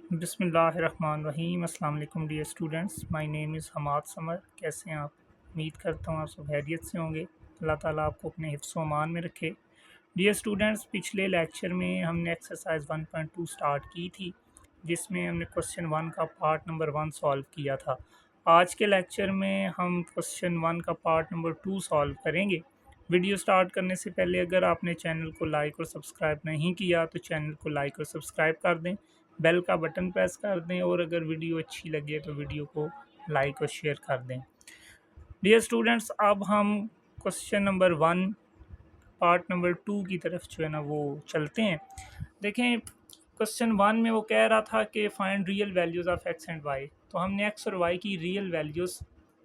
बिस्मिल्लाहिर्रहमानिर्रहीम। अस्सलाम वालेकुम dear students, my name is Hamad Samar. कैसे हैं आप? उम्मीद करता हूँ आप सब खैरियत से होंगे। अल्लाह ताला आपको अपने हिफ्ज़ व अमान में रखे। डियर स्टूडेंट्स, पिछले लेक्चर में हमने एक्सरसाइज 1.2 स्टार्ट की थी, जिसमें हमने क्वेश्चन 1 का पार्ट नंबर 1 सॉल्व किया था। आज के लेक्चर में हम क्वेश्चन 1 का पार्ट नंबर 2 सॉल्व करेंगे। वीडियो स्टार्ट करने से पहले अगर आपने चैनल को लाइक और सब्सक्राइब नहीं किया तो चैनल को लाइक और सब्सक्राइब कर दें, बेल का बटन प्रेस कर दें और अगर वीडियो अच्छी लगे तो वीडियो को लाइक और शेयर कर दें। डियर स्टूडेंट्स, अब हम क्वेश्चन नंबर 1 पार्ट नंबर 2 की तरफ जो है ना वो चलते हैं। देखें, क्वेश्चन 1 में वो कह रहा था कि find real values of x and y. तो हमने एक्स और वाई की रियल वैल्यूज़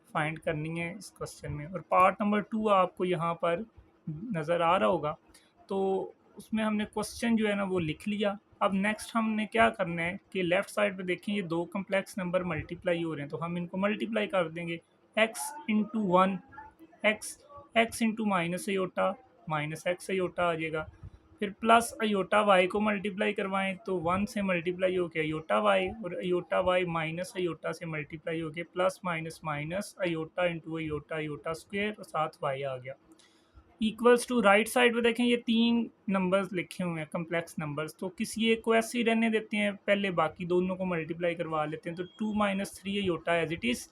फाइंड करनी है इस क्वेश्चन में, और पार्ट नंबर 2 आपको यहाँ पर नज़र आ रहा होगा। तो उसमें हमने क्वेश्चन जो है ना वो लिख लिया। अब नेक्स्ट हमने क्या करना है कि लेफ़्ट साइड पे देखें, ये दो कम्प्लेक्स नंबर मल्टीप्लाई हो रहे हैं, तो हम इनको मल्टीप्लाई कर देंगे। X into one X, X into minus iota, minus x iota आ जाएगा। फिर प्लस अयोटा वाई को मल्टीप्लाई करवाएं तो 1 से मल्टीप्लाई हो गया अयोटा वाई, और अयोटा वाई माइनस अयोटा से मल्टीप्लाई हो गया plus minus minus iota into iota, iota square और साथ वाई आ गया। इक्वल्स टू राइट साइड पे देखें, ये तीन नंबर्स लिखे हुए हैं कम्प्लेक्स नंबर्स, तो किसी एक को ऐसे ही रहने देते हैं, पहले बाकी दोनों को मल्टीप्लाई करवा लेते हैं। तो 2 minus three iota as it is,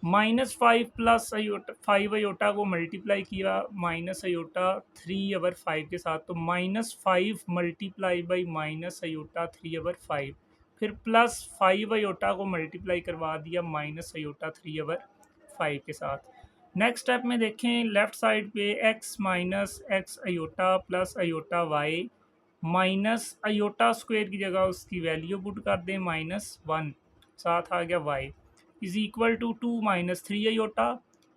minus five plus iota five iota को मल्टीप्लाई किया माइनस अयोटा थ्री अवर फाइव के साथ, तो minus five multiply by minus iota three अवर फाइव, फिर प्लस फाइव अयोटा को मल्टीप्लाई करवा दिया माइनस अयोटा थ्री अवर फाइव के साथ। नेक्स्ट स्टेप में देखें, लेफ्ट साइड पे x minus x iota plus iota Y minus iota square की जगह उसकी वैल्यू पुट कर दें -1, साथ आ गया y is equal to 2 minus three iota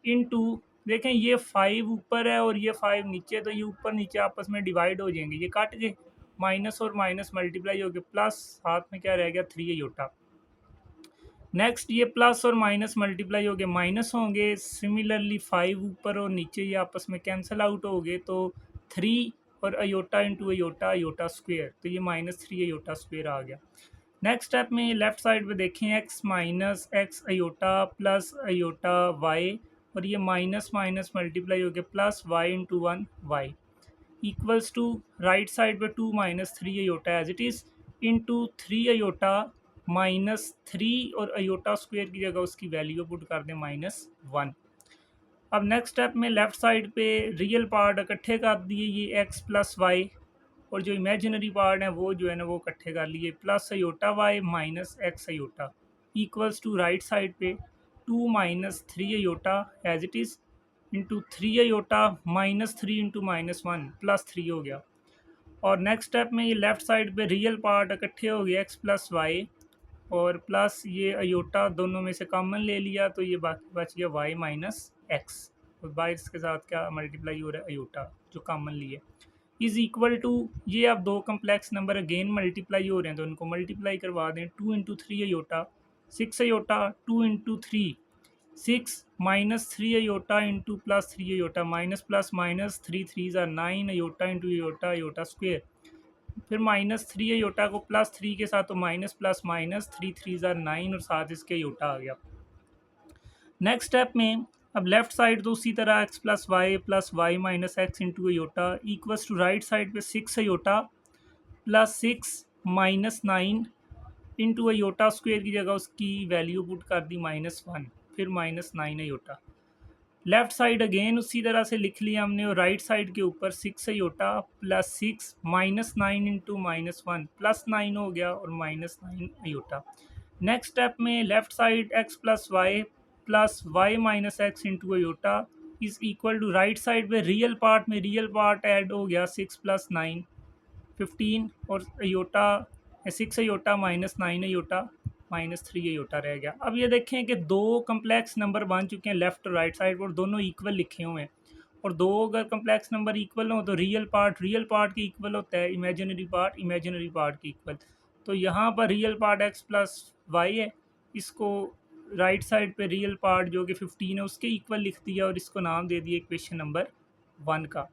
into, देखें ये 5 ऊपर है और ये 5 नीचे, तो ये ऊपर नीचे आपस में डिवाइड हो जाएंगे, ये काट गए, माइनस और माइनस मल्टीप्लाई हो गए, प्लस साथ में क्या रह गया 3 अयोटा। नेक्स्ट ये प्लस और माइनस मल्टीप्लाई हो गए, माइनस होंगे, सिमिलरली 5 ऊपर और नीचे ये आपस में कैंसिल आउट हो गए, तो 3 और iota into iota, iota square, तो ये -3 अयोटा स्क्वेयर आ गया। नेक्स्ट स्टेप में लेफ्ट साइड पे देखें, x minus x iota plus iota Y, और ये माइनस माइनस मल्टीप्लाई हो गया plus y into one y equals to right side पे 2 minus three iota as it is into three iota minus three, और iota square की जगह उसकी value put कर दें -1। अब नेक्स्ट स्टेप में लेफ्ट साइड पे रियल पार्ट इकट्ठे कर दिए, ये एक्स प्लस वाई, और जो इमेजिनरी पार्ट है वो जो है ना वो इकट्ठे कर लिए, plus iota Y minus x iota equals to right side पे 2 minus three iota as it is into three iota minus three into -1 +3 हो गया। और नेक्स्ट स्टेप में ये लेफ्ट साइड पे रियल पार्ट इकट्ठे हो गए, एक्स प्लस वाई और प्लस ये अयोटा दोनों में से कॉमन ले लिया, तो ये बाकी बच गया वाई माइनस एक्स, और बाई इसके साथ क्या मल्टीप्लाई हो रहा है अयोटा जो कॉमन लिए, इज़ इक्वल टू, ये अब दो कम्प्लेक्स नंबर अगेन मल्टीप्लाई हो रहे हैं तो उनको मल्टीप्लाई करवा दें, 2 into three iota 6 iota, 2 into three 6 minus three iota into plus three iota, minus plus minus three three ज़ा 9 iota into iota, iota square, फिर -3 अयोटा को +3 के साथ, तो minus plus minus three three ज़ा 9 और साथ इसके अयोटा आ गया। नेक्स्ट स्टेप में अब लेफ्ट साइड तो उसी तरह x y minus x into iota equals to right side पे 6 iota plus 6 minus 9 into iota square की जगह उसकी वैल्यू पुट कर दी -1, फिर -9 अयोटा। लेफ्ट साइड अगेन उसी तरह से लिख लिया हमने, और राइट साइड के ऊपर 6 अयोटा प्लस 6 -9 इंटू -1 +9 हो गया, और -9 अयोटा। नेक्स्ट स्टेप में left side x plus y minus x into iota is equal to right side पे रियल पार्ट में रियल पार्ट ऐड हो गया, 6 + 9 15, और अयोटा 6 अयोटा -9 अयोटा -3 अयोटा रह गया। अब ये देखें कि दो कम्प्लेक्स नंबर बन चुके हैं लेफ़्ट और राइट साइड पर, दोनों इक्वल लिखे हुए हैं, और दो अगर कम्प्लेक्स नंबर इक्वल हो तो रियल पार्ट के इक्वल होता है, इमेजिनरी पार्ट के इक्वल। तो यहाँ पर real part x plus y है, इसको राइट साइड पे रियल पार्ट जो कि 15 है उसके इक्वल लिख दिया, और इसको नाम दे दिया इक्वेशन नंबर 1 का।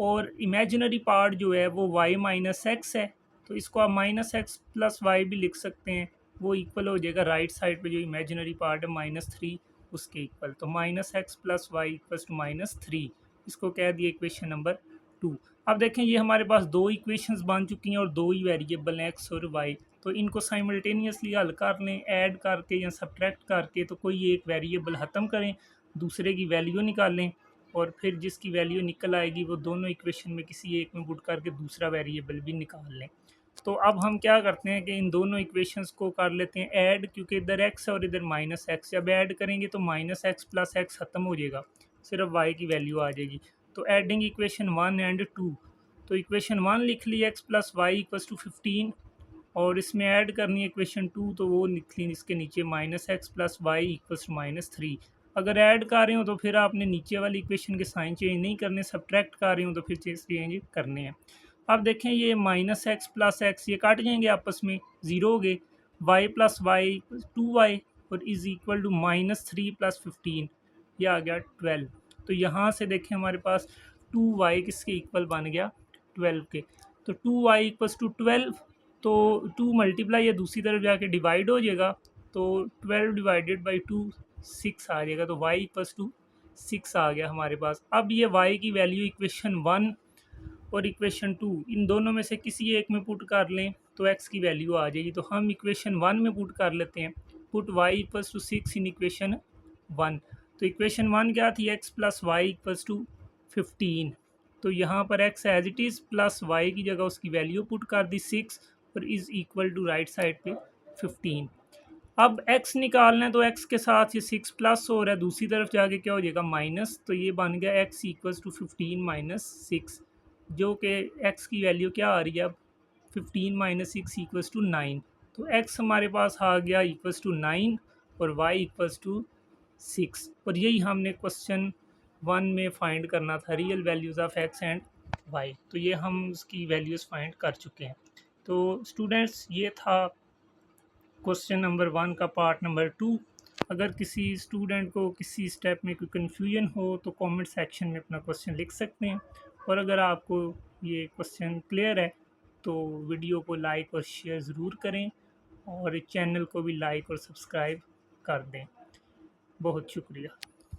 और इमेजिनरी पार्ट जो है वो y माइनस एक्स है, तो इसको आप माइनस एक्स प्लस वाई भी लिख सकते हैं, वो इक्वल हो जाएगा राइट साइड पे जो इमेजिनरी पार्ट है -3 उसके इक्वल। तो minus x plus Y equals to -3, इसको कह दिया इक्वेशन नंबर 2। अब देखें ये हमारे पास दो इक्वेशंस बन चुकी हैं और दो ही वेरिएबल हैं एक्स और वाई, तो इनको साइमल्टेनियसली हल कर लें ऐड करके या सब्ट्रैक्ट करके। तो कोई एक वेरिएबल ख़त्म करें, दूसरे की वैल्यू निकालें और फिर जिसकी वैल्यू निकल आएगी वो दोनों इक्वेशन में किसी एक में पुट करके दूसरा वेरिएबल भी निकाल लें। तो अब हम क्या करते हैं कि इन दोनों इक्वेशंस को कर लेते हैं ऐड, क्योंकि इधर एक्स और इधर माइनस एक्स, जब ऐड करेंगे तो माइनस एक्स प्लस एक्स ख़त्म हो जाएगा, सिर्फ वाई की वैल्यू आ जाएगी। तो एडिंग इक्वेशन 1 एंड 2, तो इक्वेशन 1 लिख ली X plus Y equals to 15, और इसमें ऐड करनी है इक्वेशन 2, तो वो लिख ली इसके नीचे minus x plus Y equals to -3। अगर ऐड कर रहे हो तो फिर आपने नीचे वाली इक्वेशन के साइन चेंज नहीं करने, सब्ट्रैक्ट कर रहे हो तो फिर चेंज करने हैं। अब देखें ये माइनस एक्स प्लस एक्स ये काट जाएंगे आपस में, ज़ीरो हो गए, वाई प्लस वाई 2y और इज़ इक्वल टू -3 प्लस 15, ये आ गया 12। तो यहाँ से देखें हमारे पास 2y किसके इक्वल बन गया, 12 के। तो 2y इक्वल्स टू 12, तो 2 मल्टीप्लाई या दूसरी तरफ जाके डिवाइड हो जाएगा, तो 12 डिवाइडेड बाई 2 6 आ जाएगा, तो y इक्वल्स टू 6 आ गया हमारे पास। अब ये y की वैल्यू इक्वेशन 1 और इक्वेशन 2 इन दोनों में से किसी एक में पुट कर लें तो x की वैल्यू आ जाएगी। तो हम इक्वेशन 1 में पुट कर लेते हैं, put y equals to 6 in equation 1। तो इक्वेशन 1 क्या थी, x plus Y equals to 15, तो यहाँ पर x as it is plus y की जगह उसकी वैल्यू पुट कर दी 6 और is equal to right side पे 15। अब x निकालना है तो x के साथ ये 6 प्लस हो रहा है, दूसरी तरफ जाके क्या हो जाएगा माइनस, तो ये बन गया x इक्वल्स टू 15 माइनस 6, जो कि x की वैल्यू क्या आ रही है अब 15 माइनस 6 इक्वल्स टू 9। तो x हमारे पास आ गया इक्वल्स टू 9 और y इक्वल्स टू 6, और यही हमने क्वेश्चन 1 में फाइंड करना था, real values of x and y। तो ये हम उसकी वैल्यूज़ फाइंड कर चुके हैं। तो स्टूडेंट्स ये था क्वेश्चन नंबर 1 का पार्ट नंबर 2। अगर किसी स्टूडेंट को किसी स्टेप में कोई कन्फ्यूजन हो तो कमेंट सेक्शन में अपना क्वेश्चन लिख सकते हैं, और अगर आपको ये क्वेश्चन क्लियर है तो वीडियो को लाइक और शेयर ज़रूर करें और चैनल को भी लाइक और सब्सक्राइब कर दें। बहुत शुक्रिया।